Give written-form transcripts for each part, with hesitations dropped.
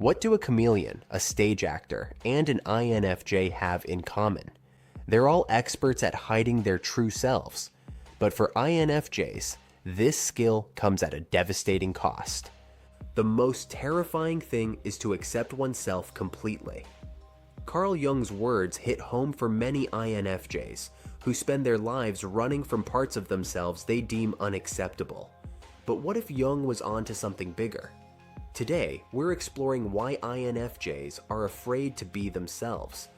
What do a chameleon, a stage actor, and an INFJ have in common? They're all experts at hiding their true selves. But for INFJs, this skill comes at a devastating cost. The most terrifying thing is to accept oneself completely. Carl Jung's words hit home for many INFJs who spend their lives running from parts of themselves they deem unacceptable. But what if Jung was onto something bigger? Today, we're exploring why INFJs are afraid to be themselves,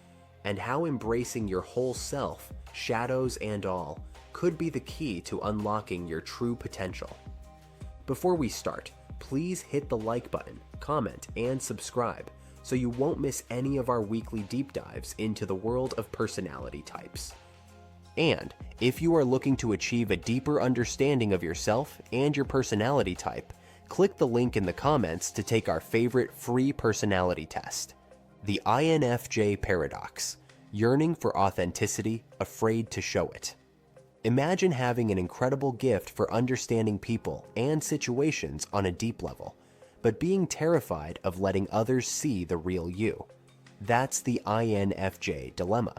and how embracing your whole self, shadows and all, could be the key to unlocking your true potential. Before we start, please hit the like button, comment, and subscribe so you won't miss any of our weekly deep dives into the world of personality types. And if you are looking to achieve a deeper understanding of yourself and your personality type, click the link in the comments to take our favorite free personality test, the INFJ Paradox, yearning for authenticity, afraid to show it. Imagine having an incredible gift for understanding people and situations on a deep level, but being terrified of letting others see the real you. That's the INFJ dilemma.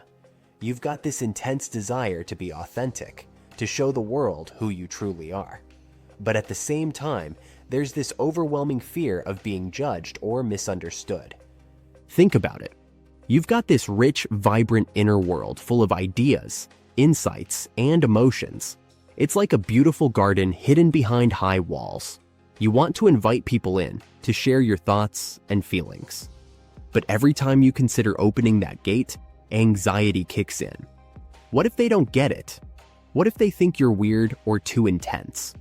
You've got this intense desire to be authentic, to show the world who you truly are. But at the same time, there's this overwhelming fear of being judged or misunderstood. Think about it. You've got this rich, vibrant inner world full of ideas, insights, and emotions. It's like a beautiful garden hidden behind high walls. You want to invite people in to share your thoughts and feelings. But every time you consider opening that gate, anxiety kicks in. What if they don't get it? What if they think you're weird or too intense?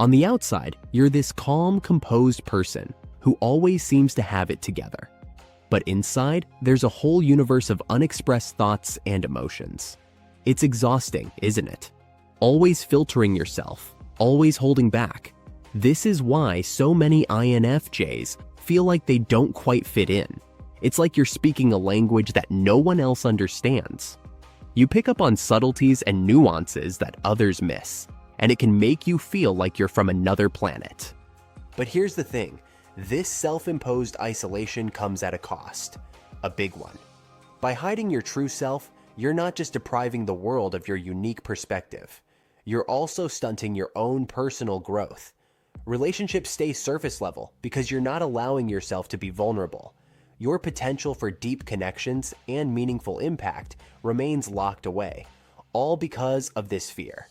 On the outside, you're this calm, composed person who always seems to have it together. But inside, there's a whole universe of unexpressed thoughts and emotions. It's exhausting, isn't it? Always filtering yourself, always holding back. This is why so many INFJs feel like they don't quite fit in. It's like you're speaking a language that no one else understands. You pick up on subtleties and nuances that others miss, and it can make you feel like you're from another planet. But here's the thing, this self-imposed isolation comes at a cost, a big one. By hiding your true self, you're not just depriving the world of your unique perspective, you're also stunting your own personal growth. Relationships stay surface level because you're not allowing yourself to be vulnerable. Your potential for deep connections and meaningful impact remains locked away, all because of this fear.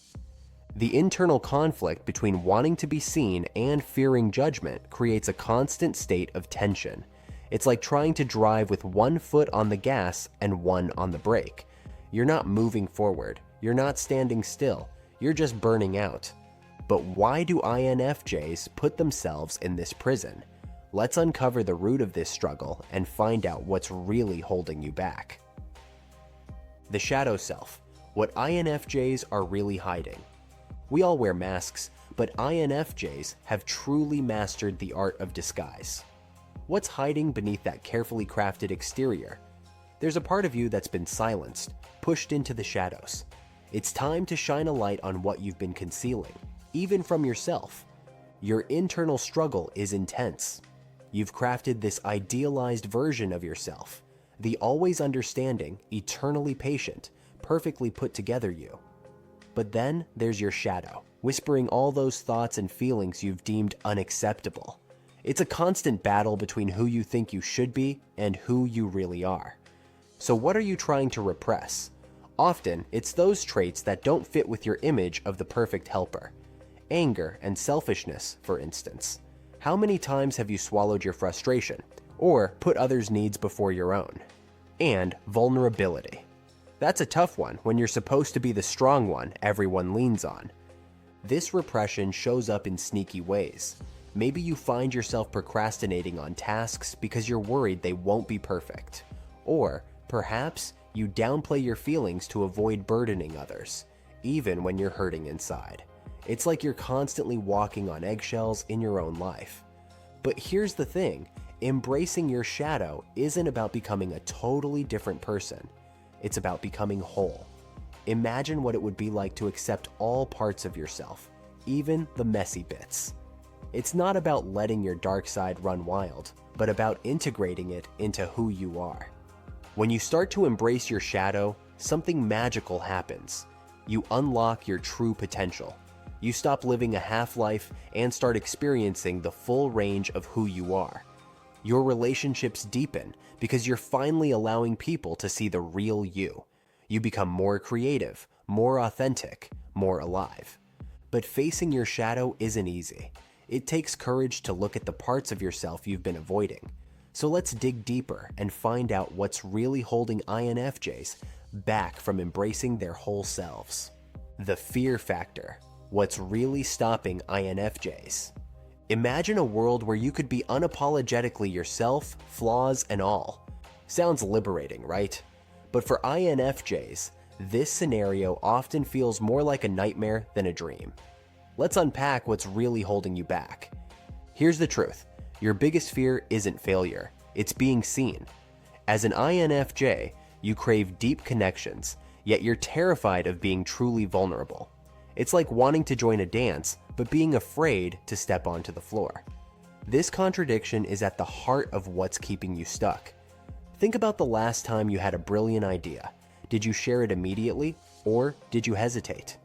The internal conflict between wanting to be seen and fearing judgment creates a constant state of tension. It's like trying to drive with one foot on the gas and one on the brake. You're not moving forward, you're not standing still, you're just burning out. But why do INFJs put themselves in this prison? Let's uncover the root of this struggle and find out what's really holding you back. The shadow self, what INFJs are really hiding. We all wear masks, but INFJs have truly mastered the art of disguise. What's hiding beneath that carefully crafted exterior? There's a part of you that's been silenced, pushed into the shadows. It's time to shine a light on what you've been concealing, even from yourself. Your internal struggle is intense. You've crafted this idealized version of yourself, the always understanding, eternally patient, perfectly put together you. But then there's your shadow, whispering all those thoughts and feelings you've deemed unacceptable. It's a constant battle between who you think you should be and who you really are. So what are you trying to repress? Often, it's those traits that don't fit with your image of the perfect helper. Anger and selfishness, for instance. How many times have you swallowed your frustration, or put others' needs before your own? And vulnerability. That's a tough one when you're supposed to be the strong one everyone leans on. This repression shows up in sneaky ways. Maybe you find yourself procrastinating on tasks because you're worried they won't be perfect. Or perhaps you downplay your feelings to avoid burdening others, even when you're hurting inside. It's like you're constantly walking on eggshells in your own life. But here's the thing, embracing your shadow isn't about becoming a totally different person. It's about becoming whole. Imagine what it would be like to accept all parts of yourself, even the messy bits. It's not about letting your dark side run wild, but about integrating it into who you are. When you start to embrace your shadow, something magical happens. You unlock your true potential. You stop living a half-life and start experiencing the full range of who you are. Your relationships deepen because you're finally allowing people to see the real you. You become more creative, more authentic, more alive. But facing your shadow isn't easy. It takes courage to look at the parts of yourself you've been avoiding. So let's dig deeper and find out what's really holding INFJs back from embracing their whole selves. The fear factor. What's really stopping INFJs? Imagine a world where you could be unapologetically yourself, flaws and all. Sounds liberating, right? But for INFJs, this scenario often feels more like a nightmare than a dream. Let's unpack what's really holding you back. Here's the truth. Your biggest fear isn't failure, it's being seen. As an INFJ, you crave deep connections, yet you're terrified of being truly vulnerable. It's like wanting to join a dance, but being afraid to step onto the floor. This contradiction is at the heart of what's keeping you stuck. Think about the last time you had a brilliant idea. Did you share it immediately, or did you hesitate?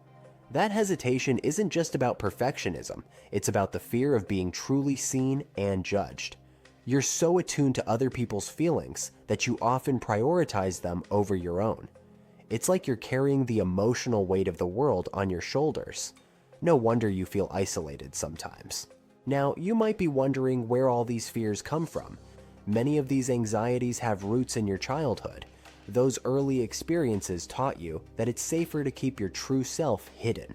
That hesitation isn't just about perfectionism, it's about the fear of being truly seen and judged. You're so attuned to other people's feelings that you often prioritize them over your own. It's like you're carrying the emotional weight of the world on your shoulders. No wonder you feel isolated sometimes. Now, you might be wondering where all these fears come from. Many of these anxieties have roots in your childhood. Those early experiences taught you that it's safer to keep your true self hidden.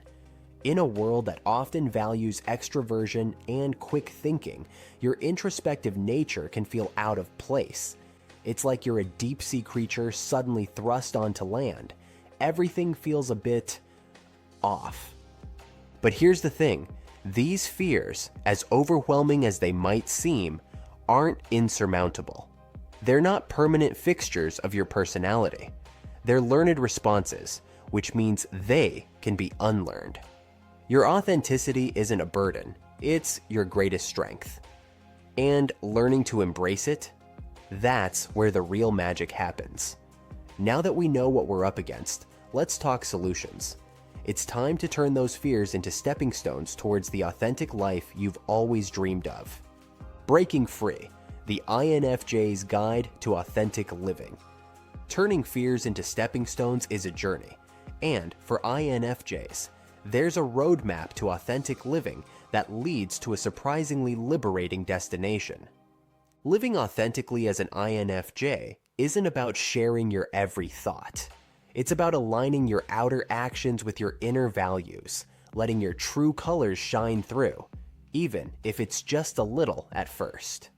In a world that often values extroversion and quick thinking, your introspective nature can feel out of place. It's like you're a deep-sea creature suddenly thrust onto land. Everything feels a bit off. But here's the thing. These fears, as overwhelming as they might seem, aren't insurmountable. They're not permanent fixtures of your personality. They're learned responses, which means they can be unlearned. Your authenticity isn't a burden. It's your greatest strength. And learning to embrace it, that's where the real magic happens. Now that we know what we're up against, let's talk solutions. It's time to turn those fears into stepping stones towards the authentic life you've always dreamed of. Breaking Free, the INFJ's Guide to Authentic Living. Turning fears into stepping stones is a journey, and for INFJs, there's a roadmap to authentic living that leads to a surprisingly liberating destination. Living authentically as an INFJ isn't about sharing your every thought. It's about aligning your outer actions with your inner values, letting your true colors shine through, even if it's just a little at first.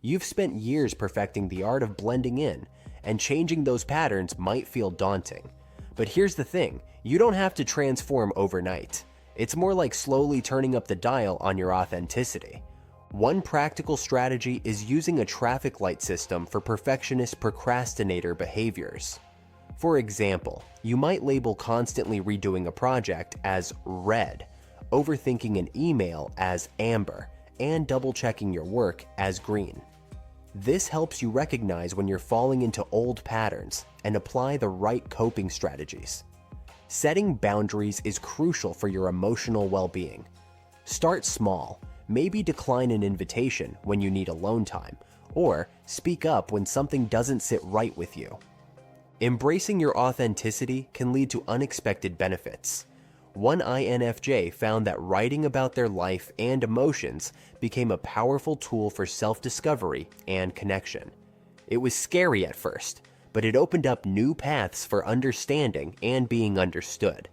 You've spent years perfecting the art of blending in, and changing those patterns might feel daunting. But here's the thing, you don't have to transform overnight. It's more like slowly turning up the dial on your authenticity. One practical strategy is using a traffic light system for perfectionist procrastinator behaviors. For example, you might label constantly redoing a project as red, overthinking an email as amber, and double-checking your work as green. This helps you recognize when you're falling into old patterns and apply the right coping strategies. Setting boundaries is crucial for your emotional well-being. Start small. Maybe decline an invitation when you need alone time, or speak up when something doesn't sit right with you. Embracing your authenticity can lead to unexpected benefits. One INFJ found that writing about their life and emotions became a powerful tool for self-discovery and connection. It was scary at first, but it opened up new paths for understanding and being understood.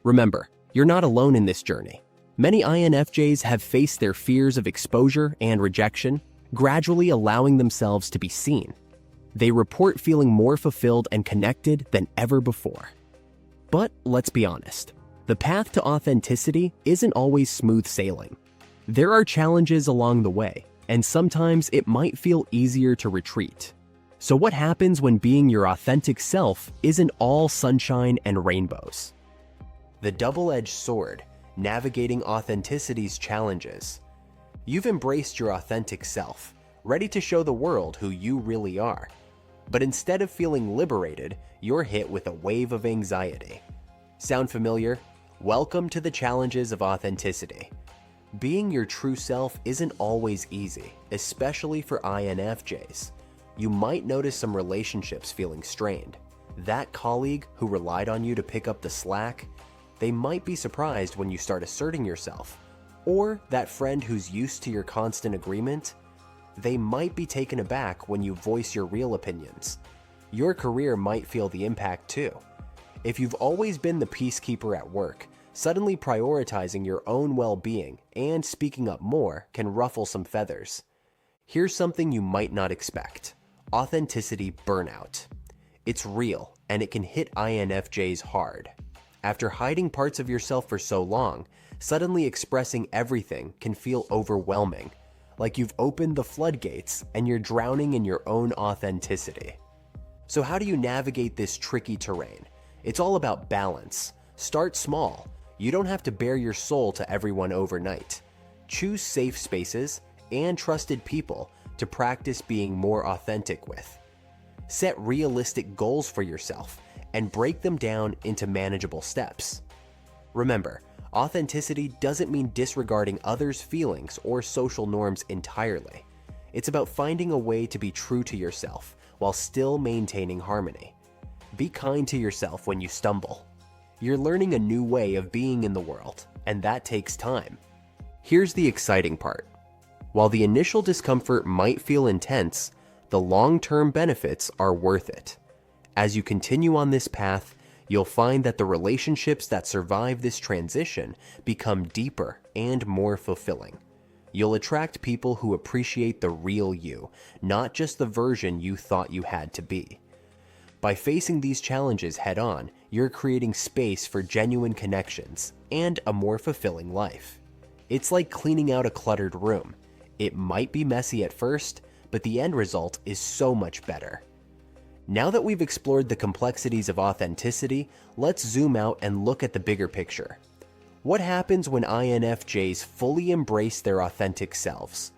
Remember, you're not alone in this journey. Many INFJs have faced their fears of exposure and rejection, gradually allowing themselves to be seen. They report feeling more fulfilled and connected than ever before. But let's be honest, the path to authenticity isn't always smooth sailing. There are challenges along the way, and sometimes it might feel easier to retreat. So what happens when being your authentic self isn't all sunshine and rainbows? The double-edged sword, navigating authenticity's challenges. You've embraced your authentic self, ready to show the world who you really are. But instead of feeling liberated, you're hit with a wave of anxiety. Sound familiar? Welcome to the challenges of authenticity. Being your true self isn't always easy, especially for INFJs. You might notice some relationships feeling strained. That colleague who relied on you to pick up the slack, they might be surprised when you start asserting yourself. Or that friend who's used to your constant agreement, they might be taken aback when you voice your real opinions. Your career might feel the impact too. If you've always been the peacekeeper at work, suddenly prioritizing your own well-being and speaking up more can ruffle some feathers. Here's something you might not expect: authenticity burnout. It's real, and it can hit INFJs hard. After hiding parts of yourself for so long, suddenly expressing everything can feel overwhelming, like you've opened the floodgates and you're drowning in your own authenticity. So how do you navigate this tricky terrain? It's all about balance. Start small. You don't have to bare your soul to everyone overnight. Choose safe spaces and trusted people to practice being more authentic with. Set realistic goals for yourself and break them down into manageable steps. Remember, authenticity doesn't mean disregarding others' feelings or social norms entirely. It's about finding a way to be true to yourself while still maintaining harmony. Be kind to yourself when you stumble. You're learning a new way of being in the world, and that takes time. Here's the exciting part. While the initial discomfort might feel intense, the long-term benefits are worth it. As you continue on this path, you'll find that the relationships that survive this transition become deeper and more fulfilling. You'll attract people who appreciate the real you, not just the version you thought you had to be. By facing these challenges head-on, you're creating space for genuine connections and a more fulfilling life. It's like cleaning out a cluttered room. It might be messy at first, but the end result is so much better. Now that we've explored the complexities of authenticity, let's zoom out and look at the bigger picture. What happens when INFJs fully embrace their authentic selves?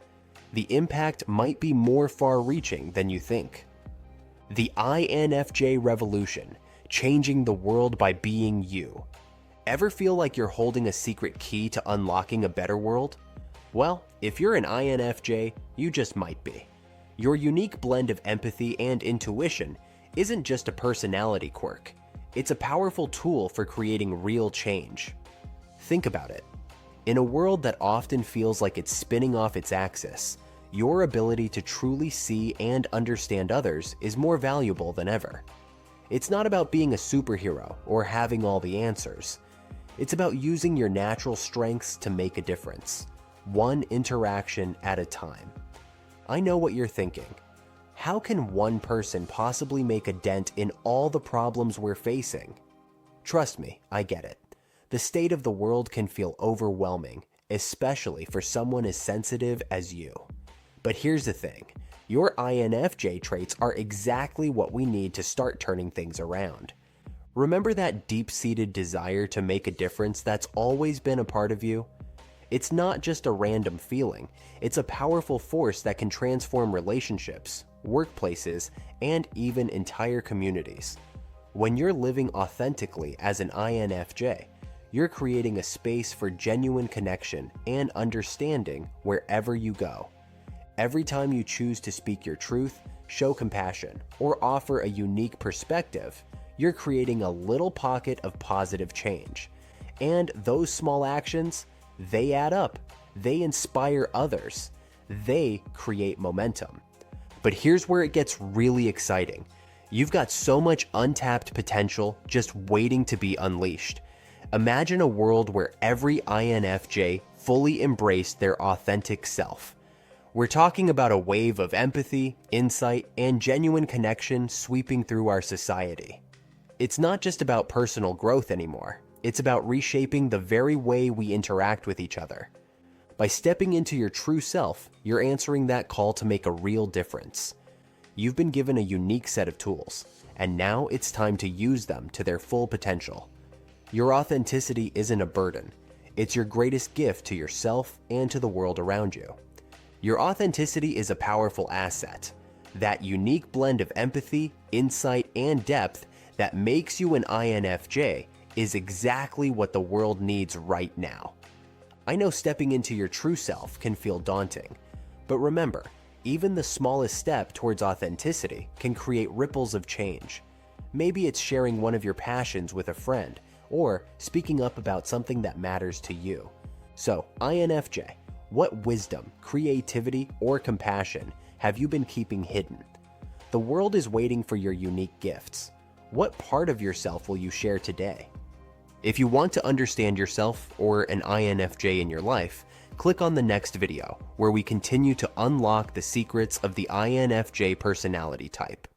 The impact might be more far-reaching than you think. The INFJ revolution, changing the world by being you. Ever feel like you're holding a secret key to unlocking a better world? Well, if you're an INFJ, you just might be. Your unique blend of empathy and intuition isn't just a personality quirk. It's a powerful tool for creating real change. Think about it. In a world that often feels like it's spinning off its axis, your ability to truly see and understand others is more valuable than ever. It's not about being a superhero or having all the answers. It's about using your natural strengths to make a difference, one interaction at a time. I know what you're thinking. How can one person possibly make a dent in all the problems we're facing? Trust me, I get it. The state of the world can feel overwhelming, especially for someone as sensitive as you. But here's the thing, your INFJ traits are exactly what we need to start turning things around. Remember that deep-seated desire to make a difference that's always been a part of you? It's not just a random feeling, it's a powerful force that can transform relationships, workplaces, and even entire communities. When you're living authentically as an INFJ, you're creating a space for genuine connection and understanding wherever you go. Every time you choose to speak your truth, show compassion, or offer a unique perspective, you're creating a little pocket of positive change. And those small actions, they add up. They inspire others. They create momentum. But here's where it gets really exciting. You've got so much untapped potential just waiting to be unleashed. Imagine a world where every INFJ fully embraced their authentic self. We're talking about a wave of empathy, insight, and genuine connection sweeping through our society. It's not just about personal growth anymore. It's about reshaping the very way we interact with each other. By stepping into your true self, you're answering that call to make a real difference. You've been given a unique set of tools, and now it's time to use them to their full potential. Your authenticity isn't a burden. It's your greatest gift to yourself and to the world around you. Your authenticity is a powerful asset. That unique blend of empathy, insight, and depth that makes you an INFJ is exactly what the world needs right now. I know stepping into your true self can feel daunting, but remember, even the smallest step towards authenticity can create ripples of change. Maybe it's sharing one of your passions with a friend, or speaking up about something that matters to you. So, INFJ, what wisdom, creativity, or compassion have you been keeping hidden? The world is waiting for your unique gifts. What part of yourself will you share today? If you want to understand yourself or an INFJ in your life, click on the next video where we continue to unlock the secrets of the INFJ personality type.